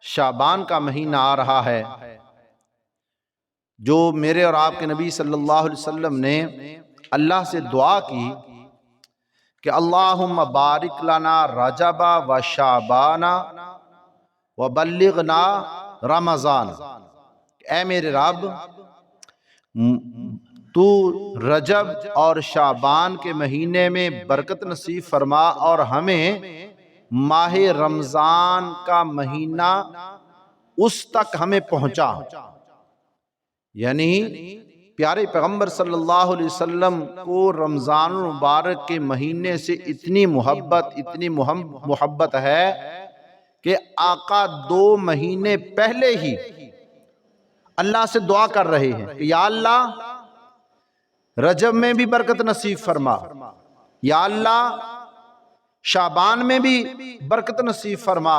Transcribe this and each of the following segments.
شعبان کا مہینہ آ رہا ہے، جو میرے اور آپ کے نبی صلی اللہ علیہ وسلم نے اللہ سے دعا کی کہ اللہم بارک لنا رجب و شعبان و بلغنا رمضان، اے میرے رب تو رجب اور شعبان کے مہینے میں برکت نصیب فرما اور ہمیں ماہ رمضان کا مہینہ اس تک ہمیں پہنچا۔ یعنی پیارے پیغمبر صلی اللہ علیہ وسلم کو رمضان المبارک کے مہینے سے اتنی محبت ہے کہ آقا 2 مہینے پہلے ہی اللہ سے دعا کر رہے ہیں کہ یا اللہ رجب میں بھی برکت نصیب فرما، یا اللہ شعبان میں بھی برکت نصیب فرما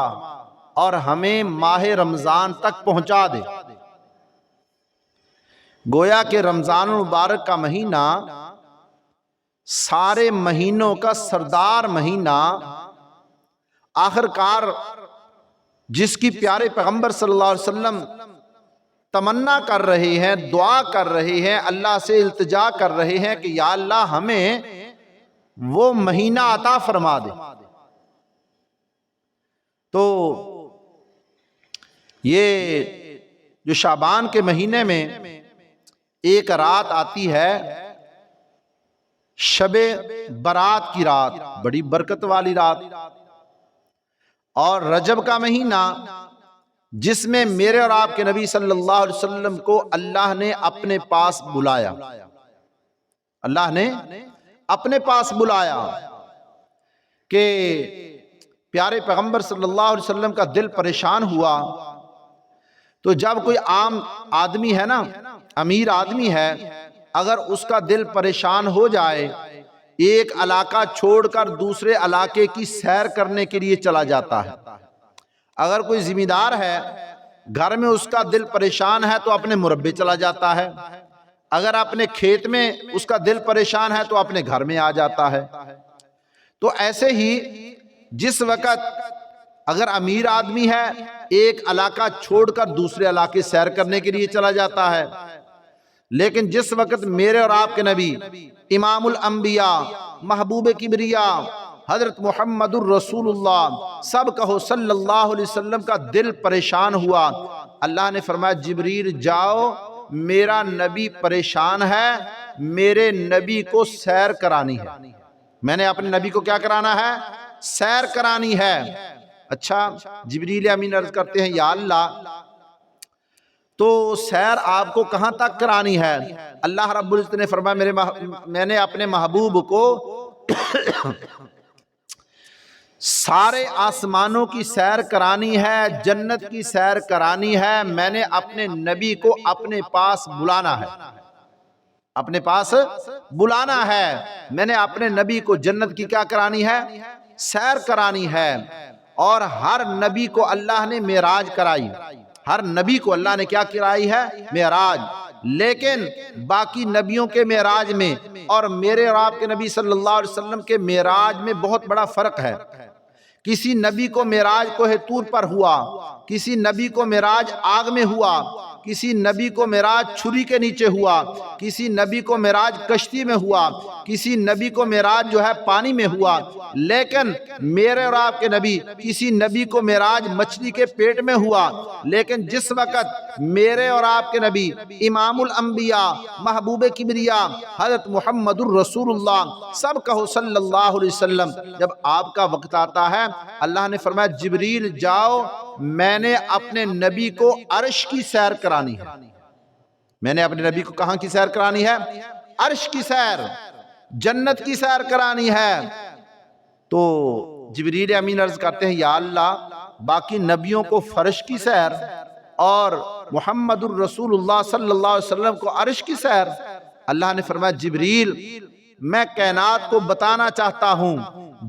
اور ہمیں ماہ رمضان تک پہنچا دے۔ گویا کہ رمضان المبارک کا مہینہ سارے مہینوں کا سردار مہینہ، آخر کار جس کی پیارے پیغمبر صلی اللہ علیہ وسلم تمنا کر رہے ہیں، دعا کر رہے ہیں، اللہ سے التجا کر رہے ہیں کہ یا اللہ ہمیں وہ مہینہ عطا فرما دے۔ تو یہ جو شعبان کے مہینے میں ایک رات آتی ہے، شب برات کی رات، بڑی برکت والی رات، اور رجب کا مہینہ جس میں میرے اور آپ کے نبی صلی اللہ علیہ وسلم کو اللہ نے اپنے پاس بلایا، اللہ نے اپنے پاس بلایا کہ پیارے پیغمبر صلی اللہ علیہ وسلم کا دل پریشان ہوا۔ تو جب کوئی عام آدمی ہے نا، امیر آدمی ہے، اگر اس کا دل پریشان ہو جائے، ایک علاقہ چھوڑ کر دوسرے علاقے کی سیر کرنے کے لیے چلا جاتا ہے۔ اگر کوئی ذمہ دار ہے، گھر میں اس کا دل پریشان ہے تو اپنے مربے چلا جاتا ہے، اگر اپنے کھیت میں اس کا دل پریشان ہے تو اپنے گھر میں آ جاتا ہے۔ تو ایسے ہی جس وقت اگر امیر آدمی ہے، ایک علاقہ چھوڑ کر دوسرے علاقے سیر کرنے کے لیے چلا جاتا ہے، لیکن جس وقت میرے اور آپ کے نبی امام الانبیاء محبوب کبریا حضرت محمد الرسول اللہ سب کہو صلی اللہ علیہ وسلم کا دل پریشان ہوا، اللہ نے فرمایا جبریل جاؤ، میرا نبی پریشان ہے، میرے نبی کو سیر کرانی ہے، میں نے اپنے نبی کو کیا کرانا ہے؟ سیر کرانی ہے۔ اچھا، جبریل امین عرض کرتے ہیں یا اللہ تو سیر آپ کو کہاں تک کرانی ہے؟ اللہ رب العزت نے فرمایا میں نے اپنے محبوب کو سارے آسمانوں کی سیر کرانی ہے، جنت کی سیر کرانی ہے، میں نے اپنے نبی کو اپنے پاس بلانا ہے، اپنے پاس بلانا ہے، میں نے اپنے نبی کو جنت کی کیا کرانی ہے؟ سیر کرانی ہے۔ اور ہر نبی کو اللہ نے معراج کرائی، ہر نبی کو اللہ نے کیا کرائی ہے؟ معراج۔ لیکن باقی نبیوں کے معراج میں اور میرے اور آپ کے نبی صلی اللہ علیہ وسلم کے معراج میں بہت بڑا فرق ہے۔ کسی نبی کو معراج کوہ طور پر ہوا، کسی نبی کو معراج آگ میں ہوا، کسی نبی کو معراج چھری کے نیچے ہوا، کسی نبی کو معراج کشتی میں ہوا، کسی نبی کو معراج جو ہے پانی میں ہوا، لیکن میرے اور آپ کے نبی کسی نبی کو معراج مچھلی کے پیٹ میں ہوا۔ لیکن جس وقت میرے اور آپ کے نبی امام الانبیاء محبوب کبریا حضرت محمد الرسول اللہ سب کہو صلی اللہ علیہ وسلم جب آپ کا وقت آتا ہے، اللہ نے فرمایا جبریل جاؤ، میں نے اپنے نبی کو عرش کی سیر کرانی ہے، میں نے اپنے نبی کو کہاں کی سیر کرانی ہے؟ عرش کی سیر، جنت کی سیر کرانی ہے۔ تو جبریل امین عرض کرتے ہیں یا اللہ باقی نبیوں کو فرش کی سیر اور محمد الرسول اللہ صلی اللہ علیہ وسلم کو عرش کی سیر۔ اللہ نے فرمایا جبریل میں کائنات کو بتانا چاہتا ہوں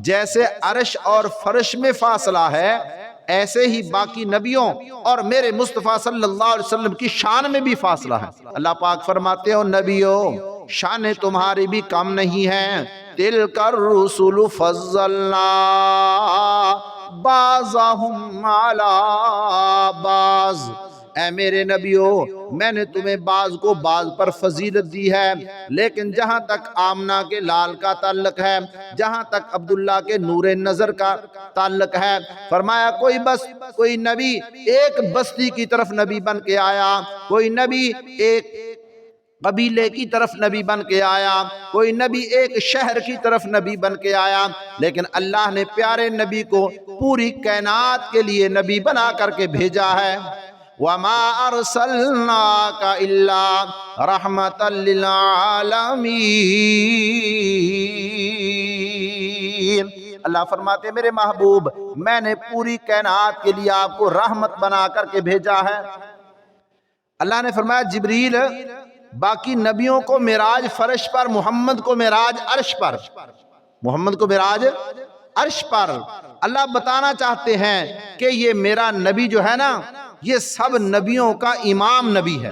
جیسے عرش اور فرش میں فاصلہ ہے، ایسے ہی باقی نبیوں اور میرے مصطفیٰ صلی اللہ علیہ وسلم کی شان میں بھی فاصلہ ہے۔ اللہ پاک فرماتے ہو نبیوں شان تمہاری بھی کم نہیں ہے، تلک الرسل فضلنا بعضهم علی بعض، اے میرے نبیو میں نے تمہیں بعض کو بعض پر فضیلت دی ہے، لیکن جہاں تک آمنہ کے لال کا تعلق ہے، جہاں تک عبداللہ کے نور نظر کا تعلق ہے، فرمایا کوئی نبی ایک بستی کی طرف نبی بن کے آیا، کوئی نبی ایک قبیلے کی طرف نبی بن کے آیا، کوئی نبی ایک شہر کی طرف نبی بن کے آیا، لیکن اللہ نے پیارے نبی کو پوری کائنات کے لیے نبی بنا کر کے بھیجا ہے۔ وَمَا أَرْسَلْنَاكَ إِلَّا رَحْمَةً لِّلْعَالَمِينَ۔ اللہ فرماتے میرے محبوب میں نے پوری کائنات کے لیے آپ کو رحمت بنا کر کے بھیجا ہے۔ اللہ نے فرمایا جبریل باقی نبیوں کو معراج فرش پر، محمد کو معراج عرش پر، محمد کو معراج عرش پر۔ اللہ بتانا چاہتے ہیں کہ یہ میرا نبی جو ہے نا، یہ سب نبیوں کا امام نبی ہے۔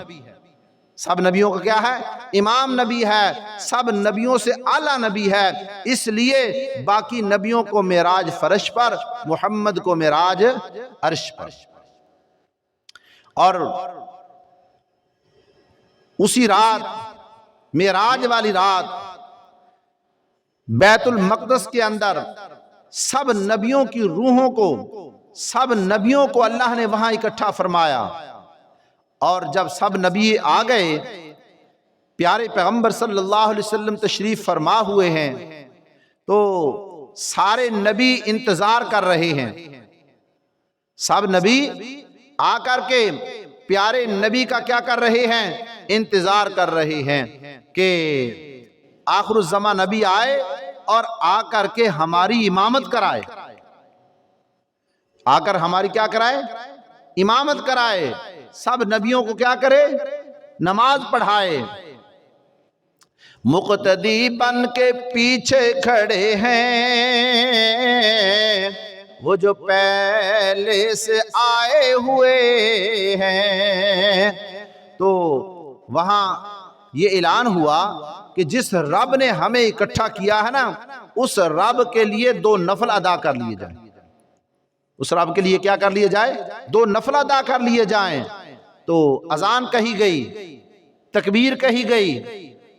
سب نبیوں کا کیا ہے؟ امام نبی ہے، سب نبیوں سے اعلیٰ نبی ہے، اس لیے باقی نبیوں کو معراج فرش پر، محمد کو معراج عرش پر۔ اور اسی رات، معراج والی رات، بیت المقدس کے اندر سب نبیوں کی روحوں کو، سب نبیوں کو اللہ نے وہاں اکٹھا فرمایا، اور جب سب نبی آ گئے، پیارے پیغمبر صلی اللہ علیہ وسلم تشریف فرما ہوئے ہیں، تو سارے نبی انتظار کر رہے ہیں۔ سب نبی آ کر کے پیارے نبی کا کیا کر رہے ہیں؟ انتظار کر رہے ہیں کہ آخر الزمان نبی آئے اور آ کر کے ہماری امامت کرائے، آ کر ہماری کیا کرائے؟ امامت کرائے، سب نبیوں کو کیا کرے؟ نماز پڑھائے۔ مقتدی بن کے پیچھے کھڑے ہیں وہ جو پہلے سے آئے ہوئے ہیں۔ تو وہاں یہ اعلان ہوا کہ جس رب نے ہمیں اکٹھا کیا ہے نا، اس رب کے لیے 2 نفل ادا کر لیے جائیں۔ اس رب کے لیے کیا کر لیے جائے؟ 2 نفل ادا کر لیے جائیں۔ تو اذان کہی گئی، تکبیر کہی گئی،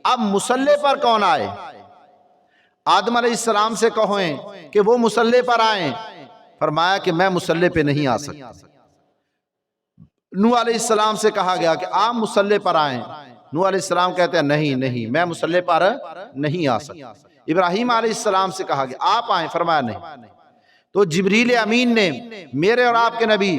اب مصلی پر کون آئے؟ آدم علیہ السلام سے کہیں کہ وہ مصلی پر آئیں، فرمایا کہ میں مصلی پہ نہیں آ سکتا۔ نوح علیہ السلام سے کہا گیا کہ آپ مصلی پر آئیں، نوح علیہ السلام کہتے ہیں نہیں میں مصلی پر نہیں آ سکتا۔ ابراہیم علیہ السلام سے کہا گیا آپ آئیں، فرمایا نہیں۔ تو جبریل امین نے میرے اور آپ کے نبی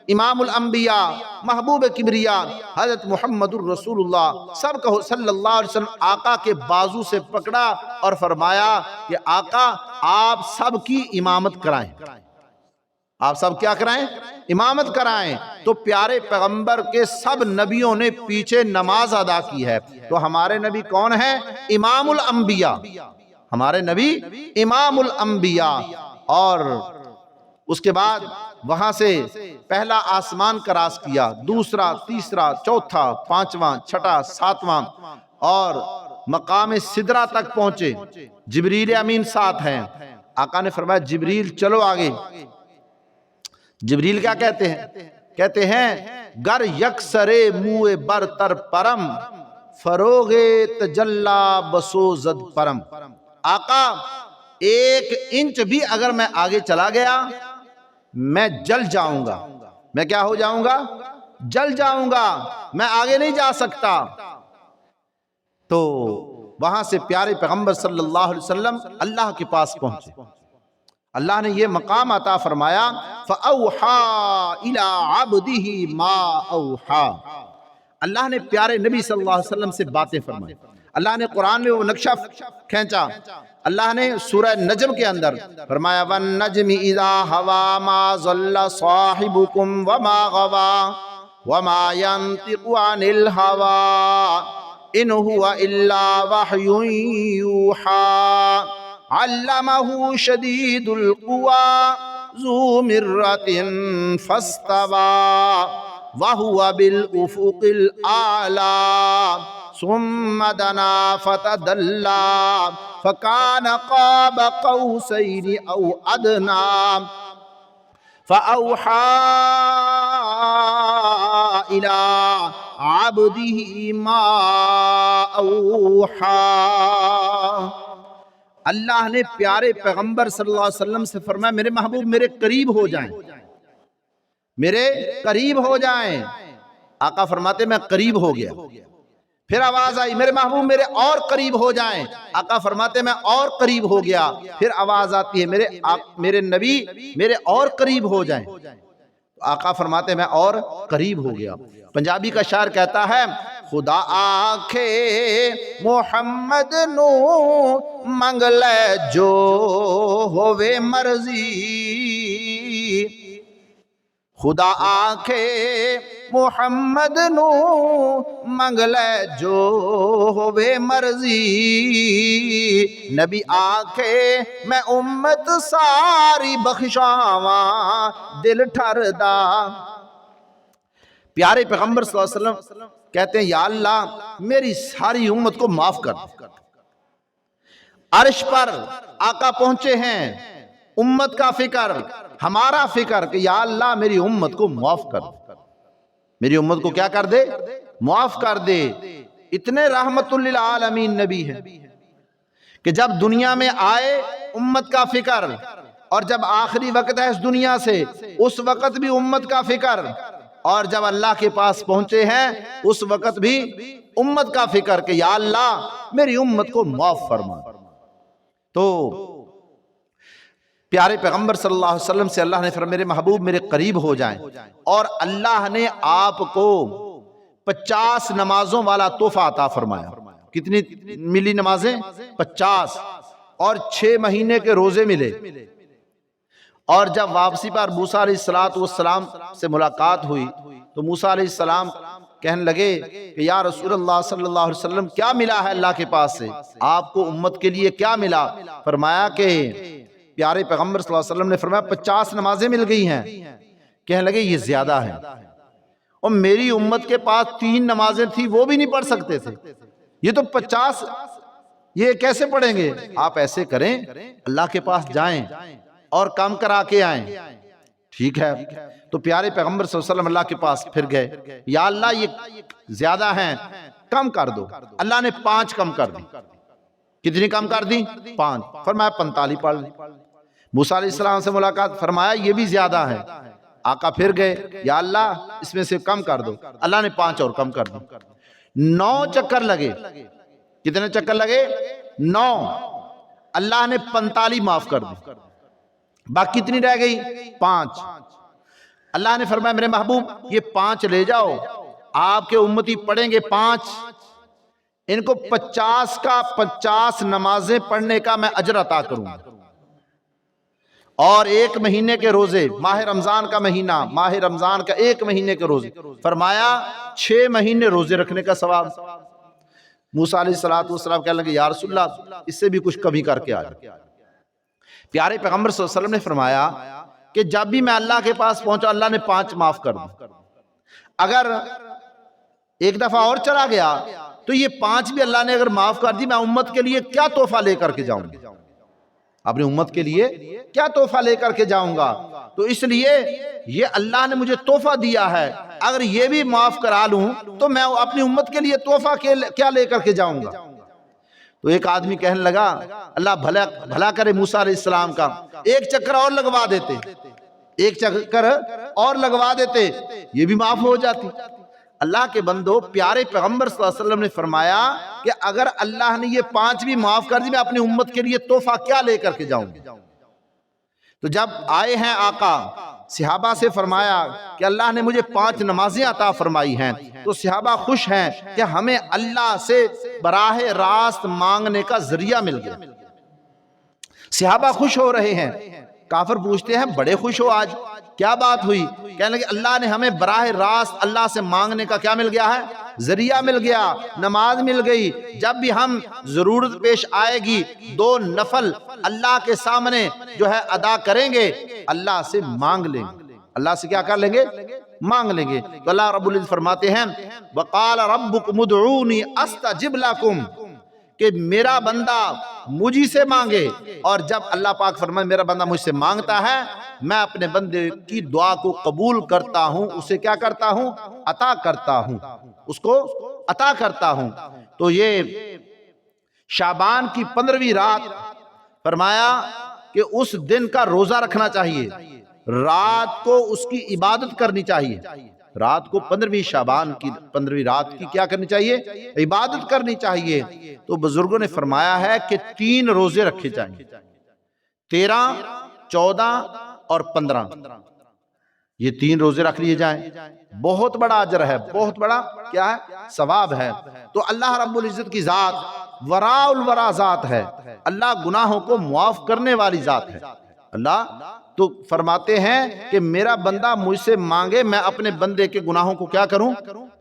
امام الانبیاء محبوب کبریا حضرت محمد الرسول اللہ سب کہو صلی اللہ علیہ وسلم آقا کے بازو سے پکڑا اور فرمایا کہ آقا آپ سب کی امامت کرائیں، آپ سب کیا کرائیں؟ امامت کرائیں۔ تو پیارے پیغمبر کے سب نبیوں نے پیچھے نماز ادا کی ہے۔ تو ہمارے نبی کون ہیں؟ امام الانبیاء، ہمارے نبی امام الانبیاء۔ اور اس کے بعد وہاں سے پہلا آسمان کراس کیا، دوسرا، تیسرا، چوتھا، پانچواں، چھٹا، ساتواں، اور مقام سدرہ تک پہنچے۔ جبریل امین ساتھ ہیں۔ آقا نے فرمایا جبریل چلو آگے۔ جبریل کیا کہتے ہیں؟ کہتے ہیں گر یکسرے موئے برتر پرم فروغ تجلا بسو زد پرم۔ آقا 1 انچ بھی اگر میں آگے چلا گیا میں جل جاؤں گا۔ میں کیا ہو جاؤں گا؟ جل جاؤں گا، میں آگے نہیں جا سکتا۔ تو وہاں سے پیارے پیغمبر صلی اللہ علیہ وسلم اللہ کے پاس پہنچے۔ اللہ نے یہ مقام عطا فرمایا فَأَوْحَا إِلَىٰ عَبْدِهِ مَا أَوْحَا۔ اللہ نے پیارے نبی صلی اللہ علیہ وسلم سے باتیں فرمائی۔ اللہ نے قرآن میں وہ نقشہ کھینچا۔ اللہ نے سورہ نجم کے اندر فرمایا وَالنَّجْمِ إِذَا هَوَىٰ مَا ضَلَّ صَاحِبُكُمْ وَمَا غَوَىٰ وَمَا يَنطِقُ عَنِ الْهَوَىٰ إِنْ هُوَ إِلَّا وَحْيٌ يُوحَىٰ علمہ شدید القوى ذو مرة فاستوى وهو بالأفق الأعلى ثم دنا فتدلى فكان قاب قوسين أو أدنى فأوحى إلى عبده ما أوحى۔ اللہ نے پیارے پیغمبر صلی اللہ علیہ وسلم سے فرمایا میرے محبوب میرے قریب ہو جائیں، میرے قریب ہو جائیں۔ آقا فرماتے میں قریب ہو گیا۔ پھر آواز آئی میرے محبوب میرے اور قریب ہو جائیں، آقا فرماتے میں اور قریب ہو گیا۔ پھر آواز آتی ہے میرے نبی میرے اور قریب ہو جائیں، آقا فرماتے میں اور قریب ہو گیا۔ پنجابی کا شاعر کہتا ہے خدا آکھے محمد نو منگ لے جو ہووے مرضی، خدا آکھے محمد نو منگ لے جو ہووے مرضی، نبی آکھے میں امت ساری بخشاواں دل ٹھردا۔ پیارے پیغمبر صلی اللہ علیہ وسلم کہتے ہیں یا اللہ میری ساری امت کو معاف کر۔ عرش پر آقا پہنچے ہیں، امت کا فکر، ہمارا فکر کہ یا اللہ میری امت کو معاف کر، میری امت کو کیا کر دے؟ معاف کر دے۔ اتنے رحمت للعالمین نبی ہے کہ جب دنیا میں آئے امت کا فکر، اور جب آخری وقت ہے اس دنیا سے اس وقت بھی امت کا فکر، اور جب اللہ کے پاس پہنچے ہیں اس وقت بھی امت کا فکر کہ یا اللہ میری امت کو معاف فرما۔ تو پیارے پیغمبر صلی اللہ علیہ وسلم سے اللہ نے فرمایا میرے محبوب میرے قریب ہو جائیں، اور اللہ نے آپ کو 50 نمازوں والا تحفہ عطا فرمایا۔ کتنی ملی نمازیں؟ 50، اور 6 مہینے کے روزے ملے۔ اور جب واپسی پر موسیٰ علیہ السلام سے ملاقات ہوئی تو موسیٰ علیہ السلام کہنے لگے کہ یا رسول اللہ صلی اللہ علیہ وسلم کیا ملا ہے اللہ کے پاس سے، آپ کو امت کے لیے کیا ملا؟ فرمایا کہ پیارے پیغمبر صلی اللہ علیہ وسلم نے فرمایا 50 نمازیں مل گئی ہیں۔ کہنے لگے یہ زیادہ ہے، اور میری امت کے پاس 3 نمازیں تھی وہ بھی نہیں پڑھ سکتے تھے، یہ تو 50 یہ کیسے پڑھیں گے؟ آپ ایسے کریں اللہ کے پاس جائیں اور کام کرا کے آئیں۔ ٹھیک ہے، تو پیارے پیغمبر صلی اللہ علیہ وسلم اللہ کے پاس پھر گئے، یا اللہ یہ زیادہ ہیں کم کر دو۔ اللہ نے 5 کم کر دی۔ کتنی کم کر دی؟ 5۔ فرمایا 45 پڑھ لی۔ موسیٰ علیہ السلام سے ملاقات، فرمایا یہ بھی زیادہ ہے۔ آقا پھر گئے، یا اللہ اس میں سے کم کر دو۔ اللہ نے 5 اور کم کر دی۔ 9 چکر لگے۔ کتنے چکر لگے؟ 9۔ اللہ نے 45 معاف کر دی، باقی کتنی رہ گئی؟ 5۔ اللہ نے فرمایا میرے محبوب یہ 5 لے جاؤ، آپ کے امتی پڑھیں گے 5، ان کو 50 کا 50 نمازیں پڑھنے کا میں اجر عطا کروں، اور 1 مہینے کے روزے، ماہ رمضان کا مہینہ، ماہ رمضان کا 1 مہینے کے روزے، فرمایا 6 مہینے روزے رکھنے کا ثواب۔ موسیٰ علیہ السلام کہنے لگے یا رسول اللہ اس سے بھی کچھ کمی کر کے آ جائے۔ پیارے پیغمبر صلی اللہ علیہ وسلم نے فرمایا کہ جب بھی میں اللہ کے پاس پہنچا اللہ نے 5 معاف کر دی، اگر ایک دفعہ اور چلا گیا تو یہ 5 بھی اللہ نے اگر معاف کر دی، میں امت کے لیے کیا تحفہ لے کر کے جاؤں گا؟ اپنی امت کے لیے کیا تحفہ لے کر کے جاؤں گا؟ تو اس لیے یہ اللہ نے مجھے تحفہ دیا ہے، اگر یہ بھی معاف کرا لوں تو میں اپنی امت کے لیے تحفہ کیا لے کر کے جاؤں گا؟ تو ایک آدمی کہنے لگا اللہ بھلا کرے موسیٰ علیہ السلام کا، 1 چکر اور لگوا دیتے، 1 چکر اور لگوا دیتے، یہ بھی معاف ہو جاتی۔ اللہ کے بندو پیارے پیغمبر صلی اللہ علیہ وسلم نے فرمایا کہ اگر اللہ نے یہ 5 بھی معاف کر دی میں اپنی امت کے لیے تحفہ کیا لے کر کے جاؤں گا؟ تو جب آئے ہیں آقا، صحابہ سے فرمایا کہ اللہ نے مجھے 5 نمازیں عطا فرمائی ہیں، تو صحابہ خوش ہیں کہ ہمیں اللہ سے براہ راست مانگنے کا ذریعہ مل گیا۔ صحابہ خوش ہو رہے ہیں، کافر پوچھتے ہیں بڑے خوش ہو آج، کیا بات ہوئی؟ کہنے لگے اللہ نے ہمیں براہ راست اللہ سے مانگنے کا کیا مل گیا ہے؟ ذریعہ مل گیا، نماز مل گئی۔ جب بھی ہم ضرورت پیش آئے گی 2 نفل اللہ کے سامنے جو ہے ادا کریں گے، اللہ سے مانگ لیں گے۔ اللہ سے کیا کر لیں گے؟ مانگ لیں گے۔ تو اللہ رب العزت فرماتے ہیں وَقَالَ رَبُّكُمُ ادْعُونِي أَسْتَجِبْ لَكُمْ، کہ میرا بندہ مجھی سے مانگے، اور جب اللہ پاک فرمائے میرا بندہ مجھ سے مانگتا ہے میں اپنے بندے کی دعا کو قبول کرتا ہوں، اسے کیا کرتا ہوں؟ عطا کرتا ہوں، اس کو عطا کرتا ہوں۔ تو یہ شعبان کی 15ویں رات فرمایا کہ اس دن کا روزہ رکھنا چاہیے، رات کو اس کی عبادت کرنی چاہیے، رات کو 15ویں شعبان کی 15ویں رات کی کیا کرنی چاہیے؟ عبادت کرنی چاہیے۔ تو بزرگوں نے فرمایا ہے کہ 3 روزے رکھے چاہیے، 13، 14 اور 15، یہ 3 روزے رکھ لیے جائیں، بہت بڑا اجر ہے، بہت بڑا کیا ہے؟ ثواب ہے۔ تو اللہ رب العزت کی ذات وراء الورا ذات ہے، اللہ گناہوں کو معاف کرنے والی ذات ہے۔ اللہ تو فرماتے ہیں کہ میرا بندہ مجھ سے مانگے میں اپنے بندے کے گناہوں کو کیا کروں؟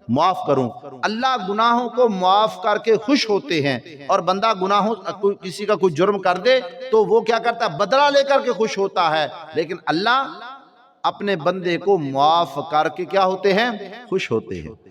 معاف کروں۔ اللہ گناہوں کو معاف کر کے خوش ہوتے ہیں، اور بندہ گناہوں کسی کا کوئی جرم کر دے تو وہ کیا کرتا ہے؟ بدلہ لے کر کے خوش ہوتا ہے، لیکن اللہ اپنے بندے کو معاف کر کے کیا ہوتے ہیں؟ خوش ہوتے ہیں۔